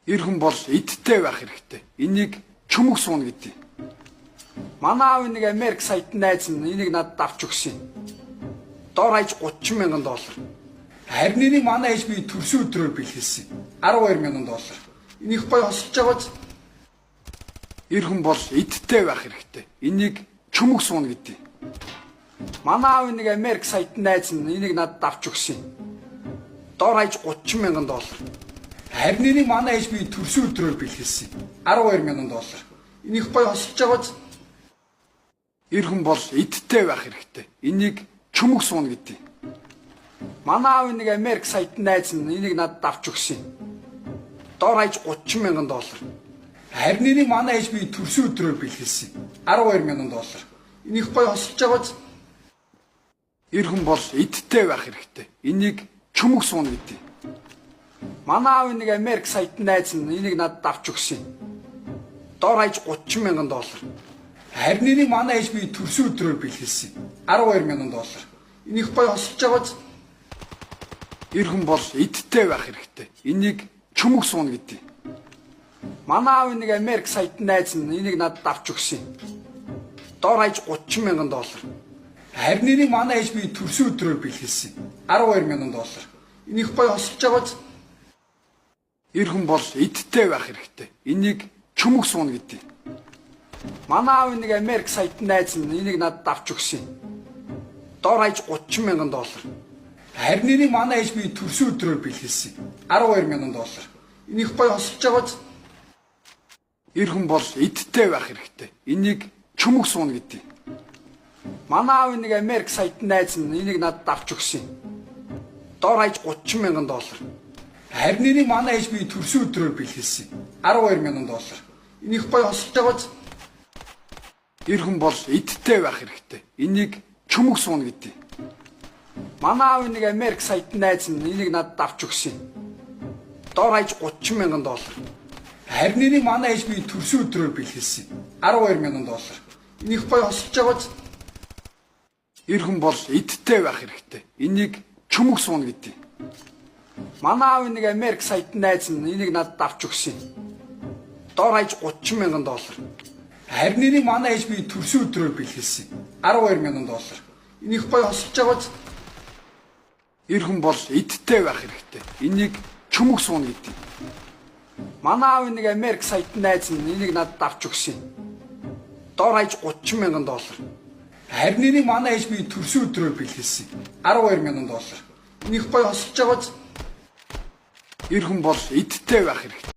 Эр хүн бол идтэй байх хэрэгтэй. Энийг чүмэг суuna гэдэг. Манай аав нэг Америк саяд найз нь энийг надад авч өгсөн. Дор хаяж $30,000. Харин энийг манай ээж би төрсөн өдрөөр бэлгэлсэн. $12,000. Энийг гоё хосолж байгаа ч эр хүн бол идтэй байх хэрэгтэй. Энийг чүмэг суuna гэдэг. Манай аав нэг Америк саяд найз нь энийг надад авч өгсөн. Дор хаяж $30,000. Харин энийг манай ээж би төрсөн өдрөөр бэлгэлсэн. $12,000. Энийг гоё хосолж байгаа ч эр хүн бол идтэй байх хэрэгтэй. Энийг чүмэг суuna гэдэг. Манай аав нэг Америк саяд найз нь энийг надад авч өгсөн. Дор хаяж $30,000. Харин энийг манай ээж би төрсөн өдрөөр бэлгэлсэн. $12,000. Энийг гоё хосолж байгаа ч эр хүн бол идтэй байх хэрэгтэй. Энийг чүмэг суuna гэдэг. Манай аав нэг Америк саяд найз нь энийг надад авч өгсөн. Дор хаяж $30,000. Харин энийг манай ээж би төрсөн өдрөөр бэлгэлсэн. $12,000. Энийг гоё хосолж байгаа ч эр хүн бол идтэй байх хэрэгтэй. Энийг чүмэг суuna гэдэг. Манай аав нэг Америк саяд найз нь энийг надад авч өгсөн. Дор хаяж $30,000. Харин энийг манай ээж би төрсөн өдрөөр бэлгэлсэн. $12,000. Энийг гоё хосолж байгаа ч эр хүн бол идтэй байх хэрэгтэй. Энийг чүмэг суuna гэдэг. Манай аав нэг Америк саяд найз нь энийг надад авч өгсөн. Дор хаяж $30,000. Харин энийг манай ээж би төрсөн өдрөөр бэлгэлсэн. $12,000. Энийг гоё хосолж байгаа ч эр хүн бол идтэй байх хэрэгтэй. Энийг чүмэг суuna гэдэг. Манай аав нэг Америк саяд найз нь энийг надад авч өгсөн. Дор хаяж $30,000. Харин энийг манай ээж би төрсөн өдрөөр бэлгэлсэн. $12,000. Энийг гоё хосолж байгаа ч эр хүн бол идтэй байх хэрэгтэй. Энийг чүмэг суuna гэдэг. Манай аав нэг Америк саяд найз нь энийг надад авч өгсөн. Дор хаяж $30,000. Харин энийг манай ээж би төрсөн өдрөөр бэлгэлсэн. $12,000. Энийг гоё хосолж байгаа ч эр хүн бол идтэй байх хэрэгтэй. Энийг чүмэг суuna гэдэг. Манай аав нэг Америк саяд найз нь энийг надад авч өгсөн. Дор хаяж $30,000. Харин энийг манай ээж би төрсөн өдрөөр бэлгэлсэн. $12,000. Энийг гоё хосолж байгаа ч эр хүн бол идтэй байх хэрэгтэй. Энийг чүмэг суuna гэдэг. Манай аав нэг Америк саяд найз нь энийг надад авч өгсөн. Дор хаяж $30,000. Харин энийг манай ээж би төрсөн өдрөөр бэлгэлсэн. $12,000. Энийг гоё хосолж байгаа ч эр хүн бол идтэй байх хэрэгтэй.